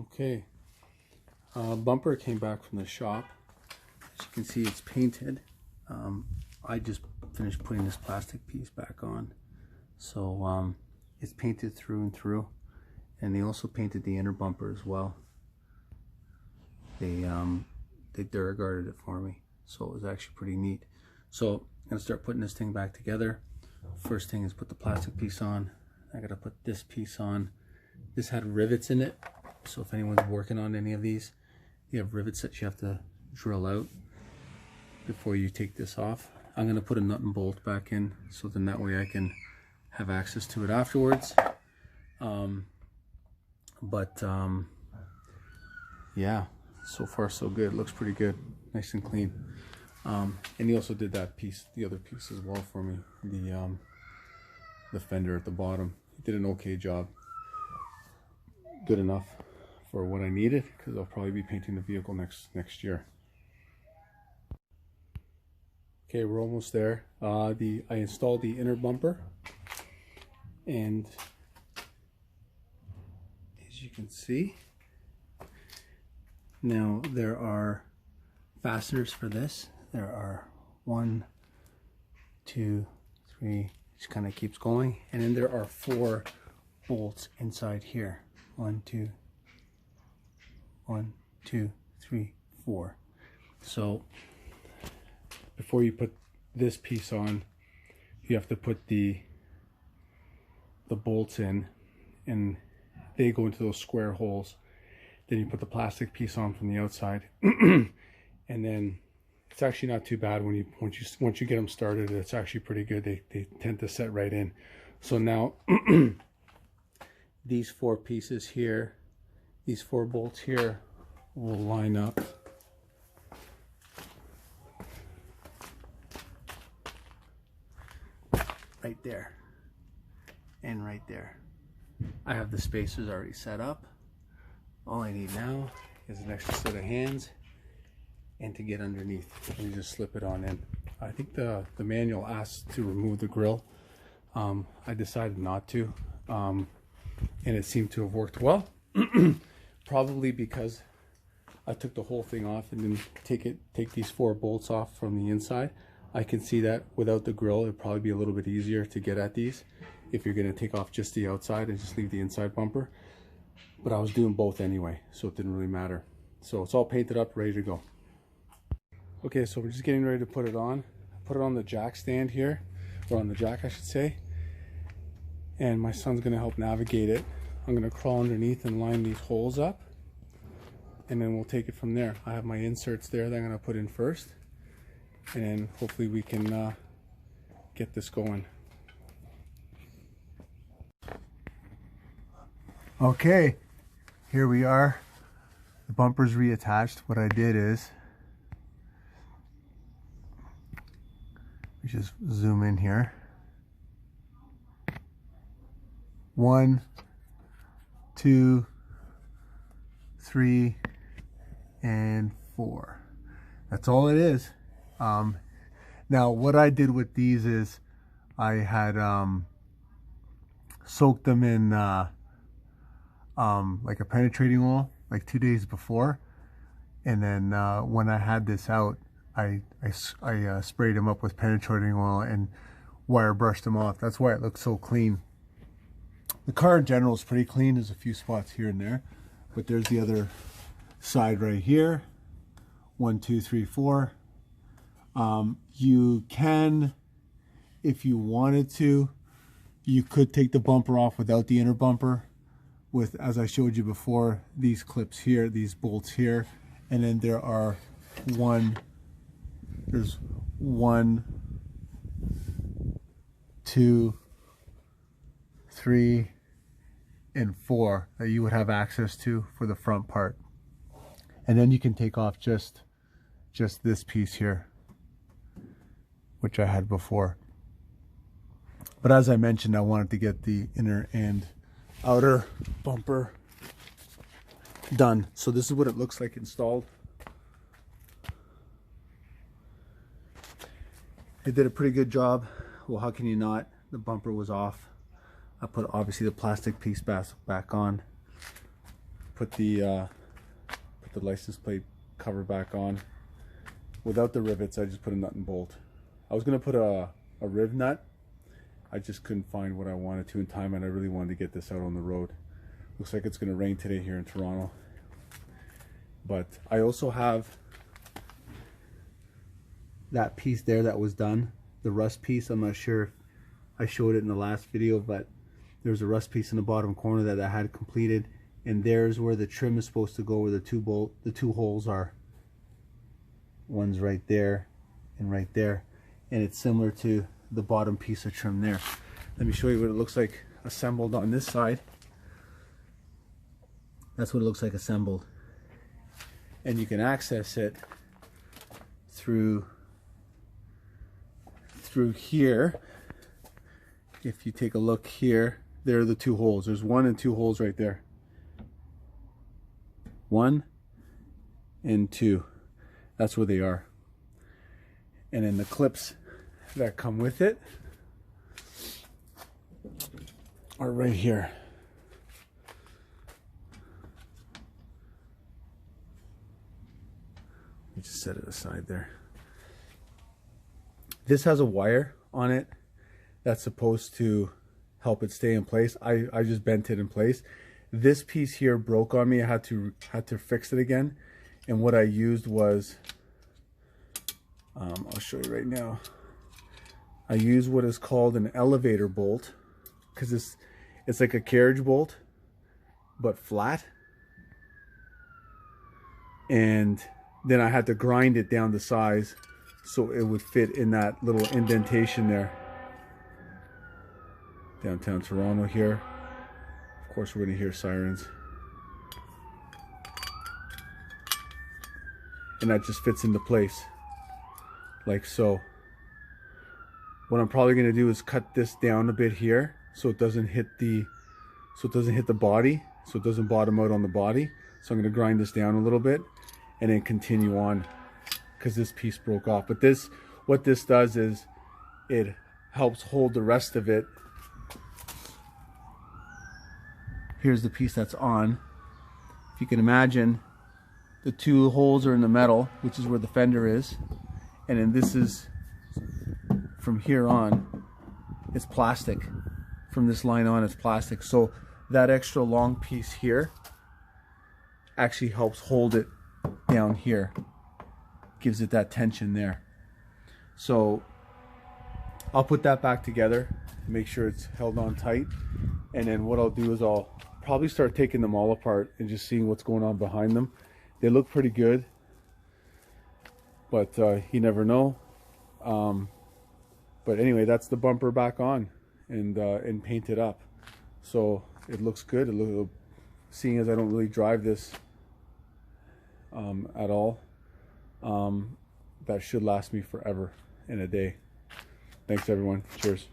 Okay, bumper came back from the shop. As you can see, it's painted. I just finished putting this plastic piece back on. So it's painted through and through. And they also painted the inner bumper as well. They Duraguarded it for me. So it was actually pretty neat. So I'm gonna start putting this thing back together. First thing is put the plastic piece on. I gotta put this piece on. This had rivets in it. So if anyone's working on any of these, you have rivets that you have to drill out before you take this off. I'm going to put a nut and bolt back in, so then that way I can have access to it afterwards. Yeah, so far so good. Looks pretty good, nice and clean. And he also did that piece, the other piece as well for me, the fender at the bottom. He did an okay job, good enough for what I needed, because I'll probably be painting the vehicle next year. Okay, we're almost there. I installed the inner bumper, and as you can see, now there are fasteners for this. There are 1, 2, 3, just kind of keeps going, and then there are 4 bolts inside here. 1, 2, 3, 4. So before you put this piece on, you have to put the bolts in, and they go into those square holes. Then you put the plastic piece on from the outside, and then it's actually not too bad once you get them started. It's actually pretty good. They tend to set right in. So now these 4 pieces here, these 4 bolts here, will line up. Right there and right there. I have the spacers already set up. All I need now is an extra set of hands and to get underneath. Let me just slip it on in. I think the manual asks to remove the grill. I decided not to, and it seemed to have worked well. Probably because I took the whole thing off and then take these 4 bolts off from the inside. I can see that without the grill, it'd probably be a little bit easier to get at these if you're going to take off just the outside and just leave the inside bumper. But I was doing both anyway, so it didn't really matter. So it's all painted up, ready to go. Okay, so we're just getting ready to put it on. Put it on the jack stand here, or on the jack I should say. And my son's going to help navigate it. I'm going to crawl underneath and line these holes up, and then we'll take it from there. I have my inserts there that I'm going to put in first, and then hopefully we can get this going. Okay, here we are. The bumper's reattached. What I did is, we just zoom in here. 1, 2, 3, and 4. That's all it is. Now what I did with these is I had soaked them in like a penetrating oil like 2 days before, and then when I had this out, I sprayed them up with penetrating oil and wire brushed them off. That's why it looks so clean. The car in general is pretty clean. There's a few spots here and there, but there's the other side right here. 1, 2, 3, 4. You can, if you wanted to, you could take the bumper off without the inner bumper with, as I showed you before, these clips here, these bolts here, and then there's 1, 2, 3, and 4 that you would have access to for the front part. And then you can take off just this piece here, which I had before. But as I mentioned, I wanted to get the inner and outer bumper done. So this is what it looks like installed. They did a pretty good job. Well, how can you not? The bumper was off. I put obviously the plastic piece back on. put the license plate cover back on. Without the rivets, I just put a nut and bolt. I was gonna put a riv nut. I just couldn't find what I wanted to in time, and I really wanted to get this out on the road. Looks like it's gonna rain today here in Toronto. But I also have that piece there that was done, the rust piece. I'm not sure if I showed it in the last video, but there's a rust piece in the bottom corner that I had completed, and there's where the trim is supposed to go, where the two holes are. One's right there and right there, and it's similar to the bottom piece of trim there. Let me show you what it looks like assembled on this side. That's what it looks like assembled, and you can access it through here. If you take a look here, there are the two holes. There's 1 and 2 holes right there. 1 and 2. That's where they are. And then the clips that come with it are right here. Let me just set it aside there. This has a wire on it that's supposed to help it stay in place. I just bent it in place. This piece here broke on me. I had to fix it again, and what I used was I'll show you right now. I use what is called an elevator bolt, because it's like a carriage bolt but flat, and then I had to grind it down to size so it would fit in that little indentation there. Downtown Toronto here. Of course, we're going to hear sirens. And that just fits into place like so. What I'm probably going to do is cut this down a bit here so it doesn't hit the body, so it doesn't bottom out on the body. So I'm going to grind this down a little bit and then continue on, because this piece broke off. But what this does is it helps hold the rest of it. Here's the piece that's on. If you can imagine, the 2 holes are in the metal, which is where the fender is, and then this is, from here on, it's plastic. From this line on, it's plastic. So that extra long piece here actually helps hold it down here, gives it that tension there. So I'll put that back together, make sure it's held on tight, and then what I'll do is I'll probably start taking them all apart and just seeing what's going on behind them. They look pretty good, but you never know. But anyway, that's the bumper back on and painted up, so it looks good. Seeing as I don't really drive this at all, that should last me forever in a day. Thanks everyone. Cheers.